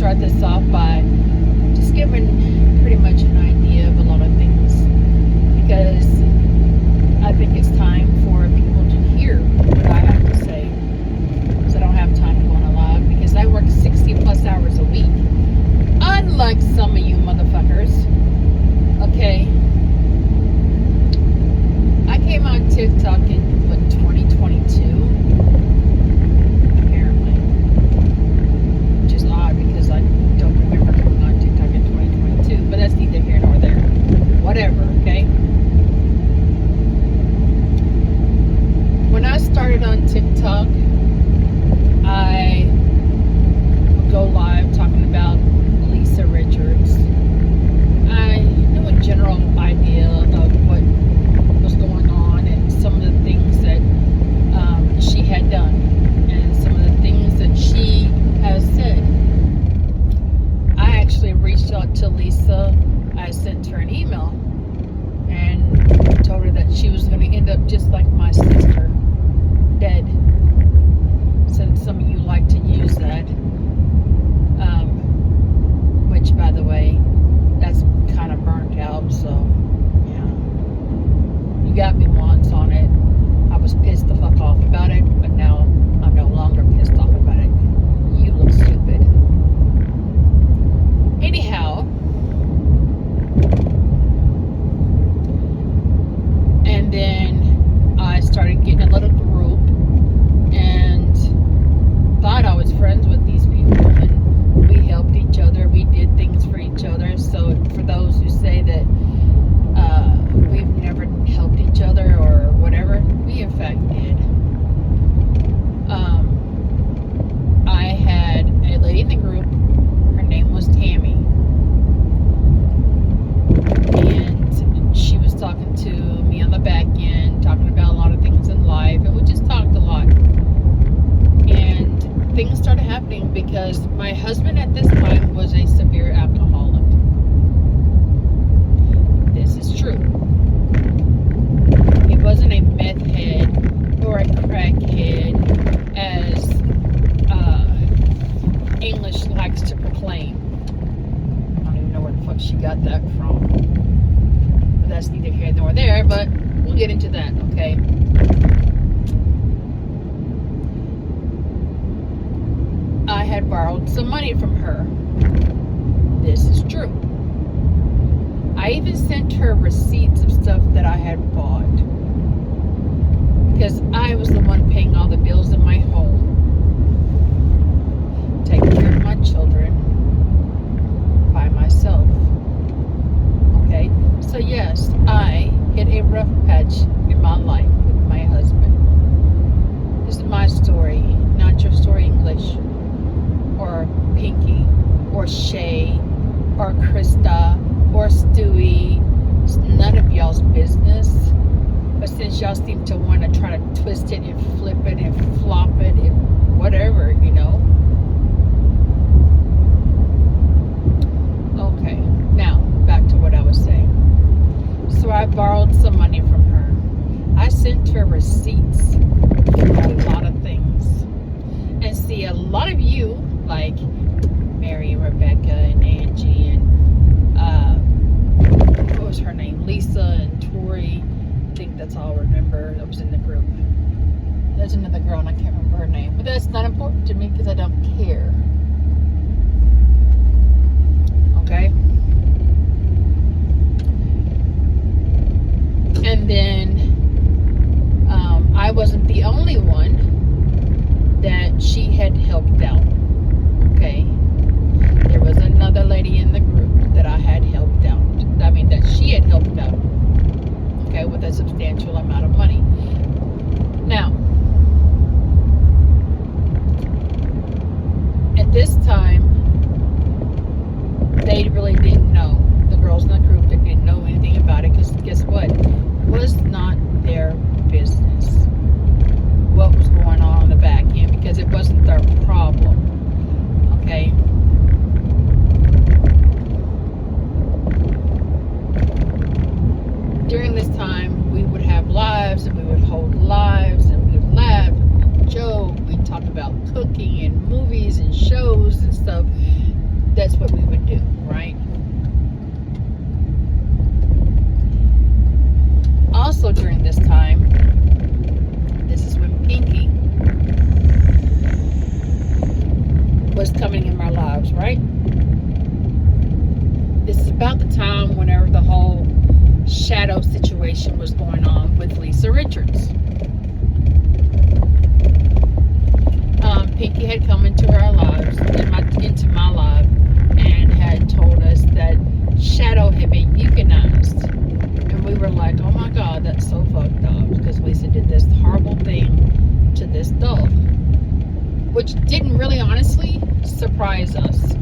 start this off by just giving pretty much an idea of a lot of things, because I think it's time for people to hear what I have to say. So I don't have time to go on a live because I work 60 plus hours a week. Unlike some of you motherfuckers. Okay. I came on TikTok in, 2022? Apparently. Which is odd because I don't remember coming on TikTok in 2022. But that's neither here nor there. Whatever, okay? When I started on TikTok, I would go live talking about Lisa Richards. I knew a general idea of what was going on and some of the things that she had done and some of the things that she has said. I actually reached out to Lisa. I sent her an email and told her that she was going to end up just like my sister, dead. Since some of you like to use that, which, by the way, that's kind of burnt out, so yeah, you got me once on it. I was pissed the fuck off about it, but now I'm no longer pissed off about it. You look stupid. Anyhow, and then I started getting a little group and thought I was friends with these people, and we helped each other. We did things for each other. So for those who say that we've never helped each other or whatever, we in fact did. I had a lady in the group. Her name was Tammy, and she was talking to me on the back end, talking about a lot of things in life, and we just talked a lot. And things started happening because my husband at this time was a severe alcoholic. This is true. He wasn't a meth head or a crackhead, as English likes to proclaim. I don't even know where the fuck she got that from. But that's neither here nor there, but we'll get into that, okay? I had borrowed some money from her. This is true. I even sent her receipts of stuff that I had bought, because I was the one paying all the bills in my home, taking care of my children by myself. Okay? So yes, I hit a rough patch in my life with my husband. This is my story, not your story, English, or Pinky, or Shay, or Krista, or Stewie. It's none of y'all's business. But since y'all seem to want to try to twist it and flip it and flop it and whatever, you know. Okay, now back to what I was saying. So I borrowed some money from her. I sent her receipts for a lot of things. And see, a lot of you, like Mary and Rebecca and Angie and what was her name? Lisa and Tori. I think that's all I remember that was in the group. There's another girl and I can't remember her name, but that's not important to me because I don't care. Okay? And then I wasn't the only one that she had helped out. Okay? There was another lady in the group that I had helped out. I mean, that she had helped out. Okay, with a substantial amount of money. Now, at this time, they really didn't know. The girls in the group, they didn't know anything about it, because guess what? It was not their business what was going on the back end, because it wasn't their problem. Okay? During this time, we would have lives, and we would hold lives, and we would laugh, and we would joke, we'd talk about cooking and movies and shows and stuff. that's what we would do, right? Also during this time, this is when Pinky was coming in our lives, right? This is about the time whenever the whole shadow situation was going on with Lisa Richards. Pinky had come into our lives, into my life, and had told us that Shadow had been euthanized. And we were like, oh my God, that's so fucked up, because Lisa did this horrible thing to this dog. Which didn't really honestly surprise us,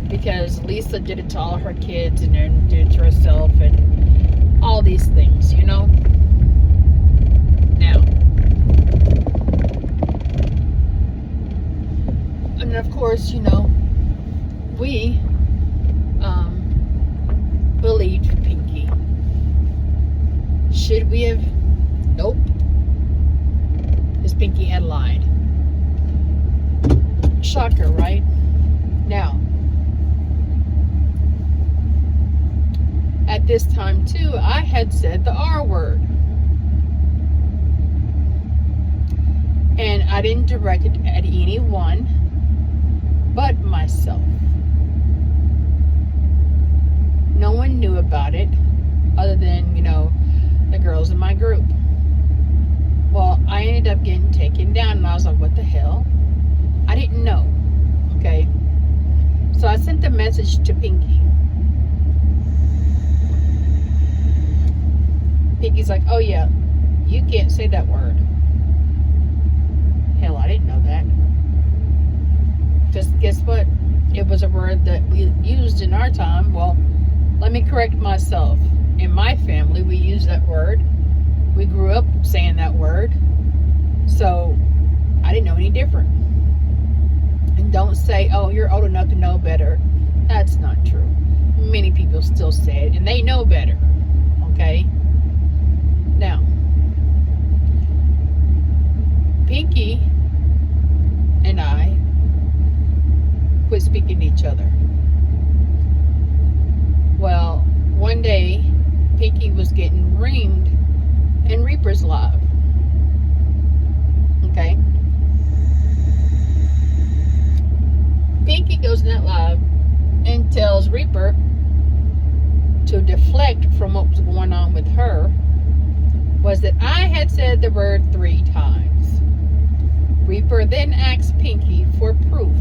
because Lisa did it to all her kids and then did it to herself and all these things, you know. Now, and of course, you know, we believed Pinky. Should we have? Nope. Because Pinky had lied. Shocker, right? Now, at this time too, I had said the R word. And I didn't direct it at anyone but myself. No one knew about it other than, you know, the girls in my group. Well, I ended up getting taken down, and I was like, what the hell? I didn't know. Okay. So I sent the message to Pinky. Pinky's like, oh yeah, you can't say that word. Hell, I didn't know that. Just guess what? It was a word that we used in our time. Well, let me correct myself. In my family, we use that word. We grew up saying that word. So I didn't know any different. And don't say, oh, you're old enough to know better. That's not true. Many people still say it, and they know better. Okay? Now, Pinky and I quit speaking to each other. Well, one day, Pinky was getting reamed in Reaper's live. Okay? Pinky goes in that live and tells Reaper to deflect from what was going on with her, was that I had said the word 3 times. Reaper then asked Pinky for proof.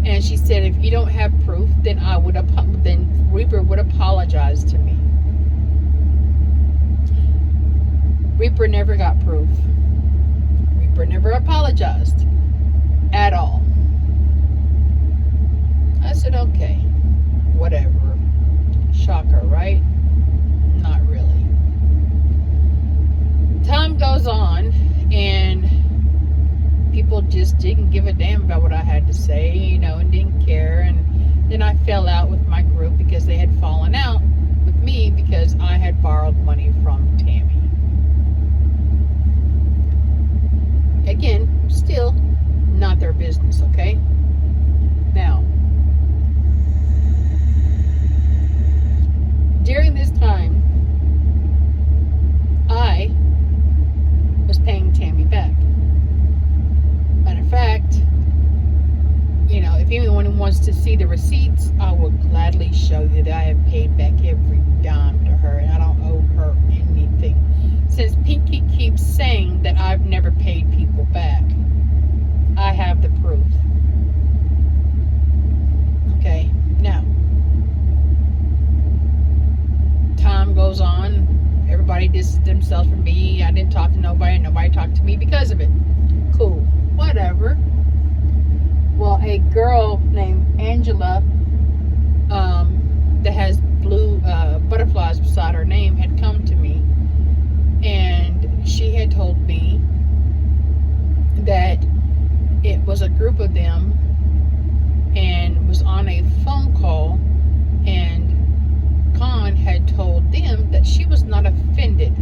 And she said, if you don't have proof, then then Reaper would apologize to me. Reaper never got proof. Reaper never apologized at all. I said, okay, whatever. Shocker, right? Not really. Time goes on, and people just didn't give a damn about what I had to say, you know, and didn't care. And then I fell out with my group because they had fallen out with me because I had borrowed money from Tammy. Again, still not their business, okay? Now, during this time, I was paying Tammy back. Matter of fact, you know, if anyone wants to see the receipts, I will gladly show you that I have paid back every dime to her, and I don't owe her anything. Since Pinky keeps saying that I've never paid people back, I have the proof. Okay, now, time goes on. Everybody distances themselves from me. I didn't talk to nobody, and nobody talked to me because of it. Cool. Whatever. Well, a girl named Angela that has blue butterflies beside her name had come to me, and she had told me that it was a group of them and was on a phone call, and Khan had told them that she was not offended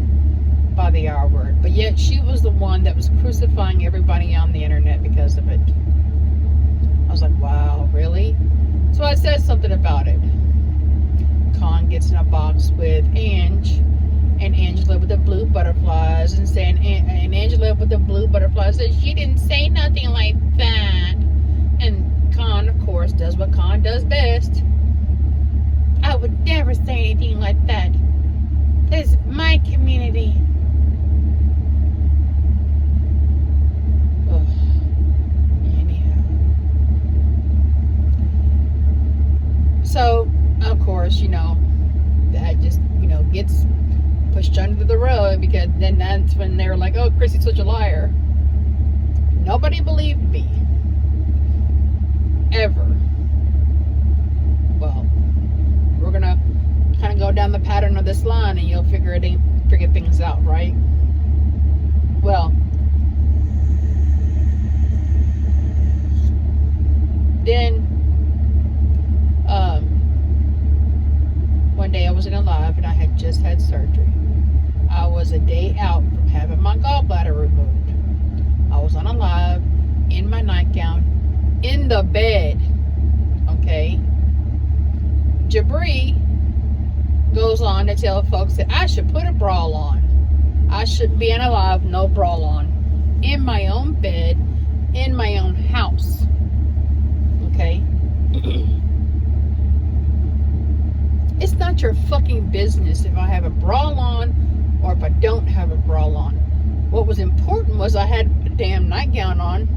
by the R word, but yet she was the one that was crucifying everybody on the internet because of it. I was like, wow, really? says something about it. Con gets in a box with Ange and Angela with the blue butterflies and saying, and Angela with the blue butterflies says, she didn't say nothing like that. And Con, of course, does what Con does best. I would never say anything like that. This is my community. Ugh. Anyhow. So, of course, that just, gets pushed under the rug, because then that's when they're like, oh, Chrissy's such a liar. Nobody believed me. Ever. Well, we're gonna kind of go down the pattern of this line and you'll figure things out, right? Well, then one day I was in a live and I had just had surgery. I was a day out from having my gallbladder removed. I was on a live in my nightgown in the bed. Okay. Jabri goes on to tell folks that I should put a bra on. I shouldn't be in a live, no bra on. In my own bed, in my own house. Okay? It's not your fucking business if I have a bra on or if I don't have a bra on. What was important was I had a damn nightgown on.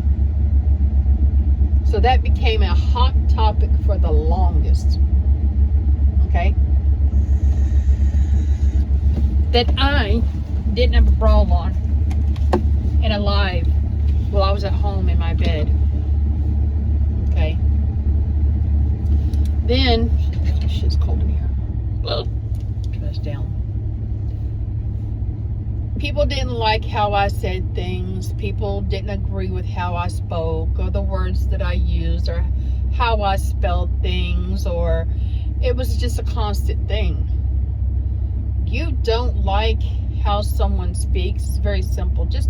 So that became a hot topic for the longest. Okay? That I didn't have a bra on in a live while I was at home in my bed. Okay? Then, shit's cold in here. Turn this down. People didn't like how I said things. People didn't agree with how I spoke or the words that I used or how I spelled things, or it was just a constant thing. You don't like how someone speaks, it's very simple. Just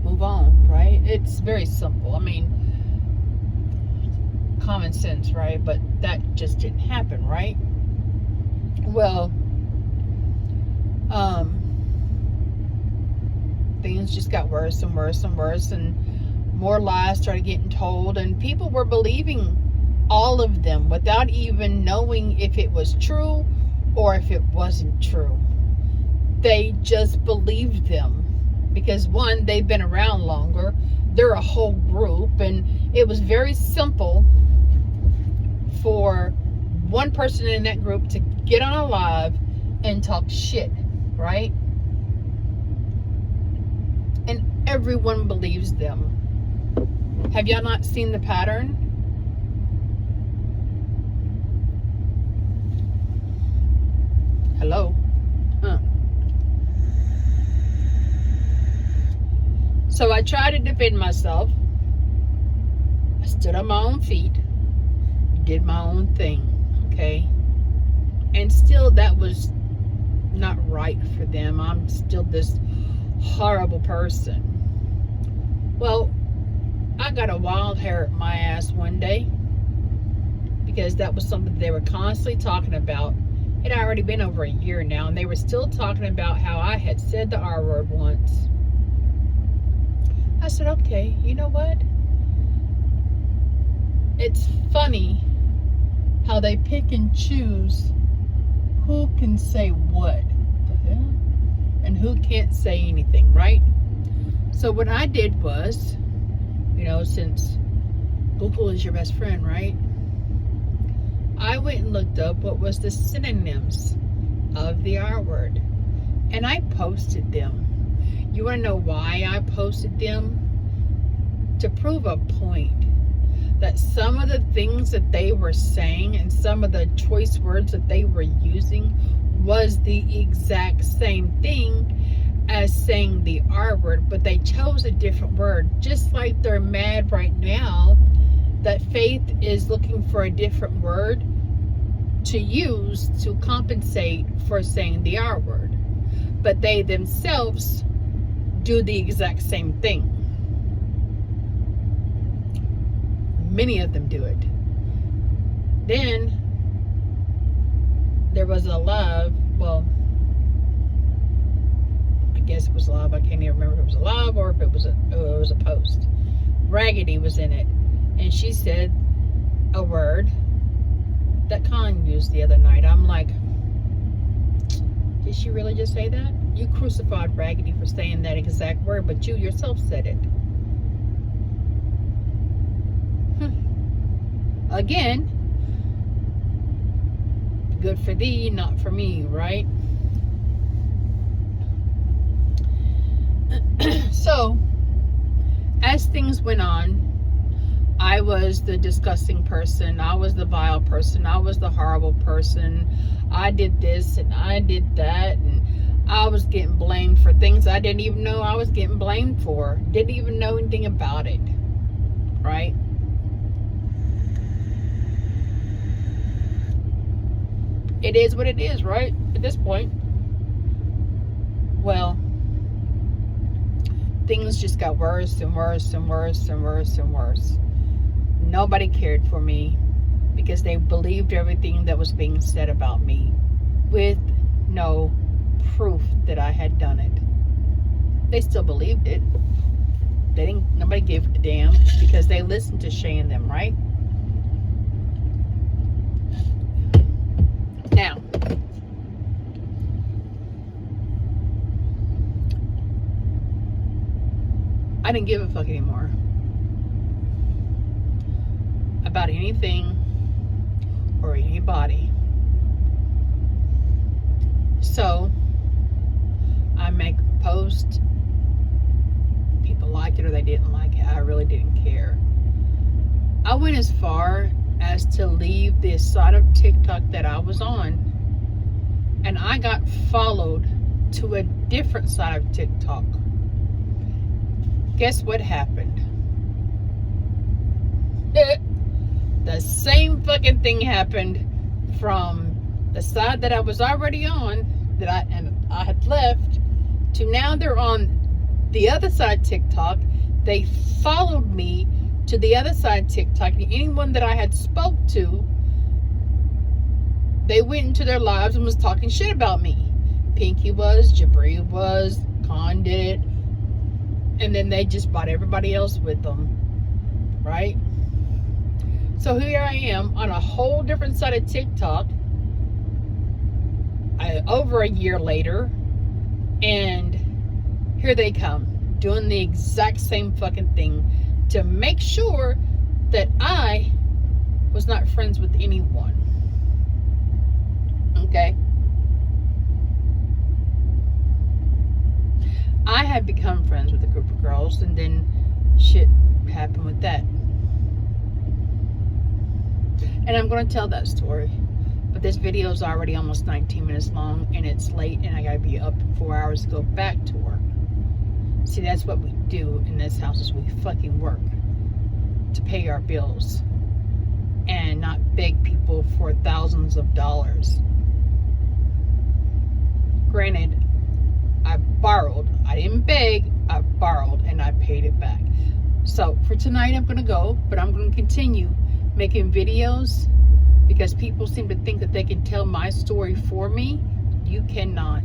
move on, right? It's very simple. I mean, common sense, right? But that just didn't happen, right? Well, things just got worse and worse and worse, and more lies started getting told, and people were believing all of them without even knowing if it was true or if it wasn't true. They just believed them because, one, they've been around longer, they're a whole group, and it was very simple for one person in that group to get on a live and talk shit, right? And everyone believes them. Have y'all not seen the pattern? Hello? Huh. So I tried to defend myself. I stood on my own feet, did my own thing, okay? And still that was not right for them. I'm still this horrible person. Well, I got a wild hair at my ass one day because that was something they were constantly talking about. It had already been over a year now, and they were still talking about how I had said the R word once. I said, okay, you know what? It's funny how they pick and choose who can say what the hell and who can't say anything, right? So what I did was, since Google is your best friend, right? I went and looked up what was the synonyms of the R word, and I posted them. You want to know why I posted them? To prove a point that some of the things that they were saying and some of the choice words that they were using was the exact same thing as saying the R word, but they chose a different word. Just like they're mad right now that Faith is looking for a different word to use to compensate for saying the R word, but they themselves do the exact same thing. Many of them do it. Then there was a live, well, I guess it was live. I can't even remember if it was a live or if it was a post. Raggedy was in it, and she said a word that Khan used the other night. I'm like, did she really just say that? You crucified Raggedy for saying that exact word, but you yourself said it. Again, good for thee, not for me, right? So, as things went on, I was the disgusting person. I was the vile person. I was the horrible person. I did this and I did that. And I was getting blamed for things I didn't even know I was getting blamed for. Didn't even know anything about it. Right? It is what it is, right? At this point. Well, things just got worse and worse and worse and worse and worse. Nobody cared for me because they believed everything that was being said about me with no proof that I had done it. They still believed it. Nobody gave a damn because they listened to Shay and them, right? Now, I didn't give a fuck anymore about anything or anybody. So I make a post, people liked it or they didn't like it. I really didn't care. I went as far as to leave the side of TikTok that I was on, and I got followed to a different side of TikTok. Guess what happened? The same fucking thing happened from the side that I was already on, that I had left, to now they're on the other side TikTok. They followed me to the other side TikTok, and anyone that I had spoke to, they went into their lives and was talking shit about me. Pinky was, Jabri was, Khan did it, and then they just brought everybody else with them, right? So here I am on a whole different side of TikTok, over a year later, and here they come, doing the exact same fucking thing to make sure that I was not friends with anyone. Okay? I had become friends with a group of girls, and then shit happened with that. And I'm going to tell that story. But this video is already almost 19 minutes long, and it's late, and I got to be up in 4 hours to go back to work. See, that's what we do in this house, is we fucking work to pay our bills and not beg people for thousands of dollars. Granted, I borrowed. I didn't beg. I borrowed, and I paid it back. So for tonight, I'm going to go, but I'm going to continue making videos because people seem to think that they can tell my story for me. You cannot.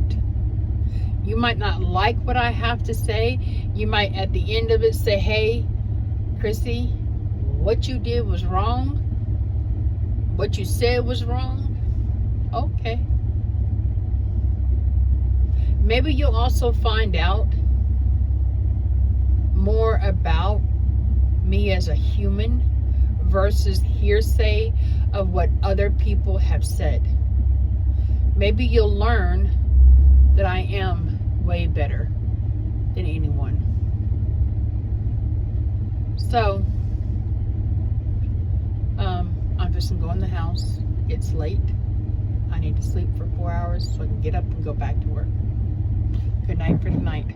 You might not like what I have to say. You might at the end of it say, hey, Chrissy, what you did was wrong. What you said was wrong. Okay. Maybe you'll also find out more about me as a human versus hearsay of what other people have said. Maybe you'll learn that I am way better than anyone. So, I'm just gonna go in the house. It's late. I need to sleep for 4 hours so I can get up and go back to work. Good night for tonight.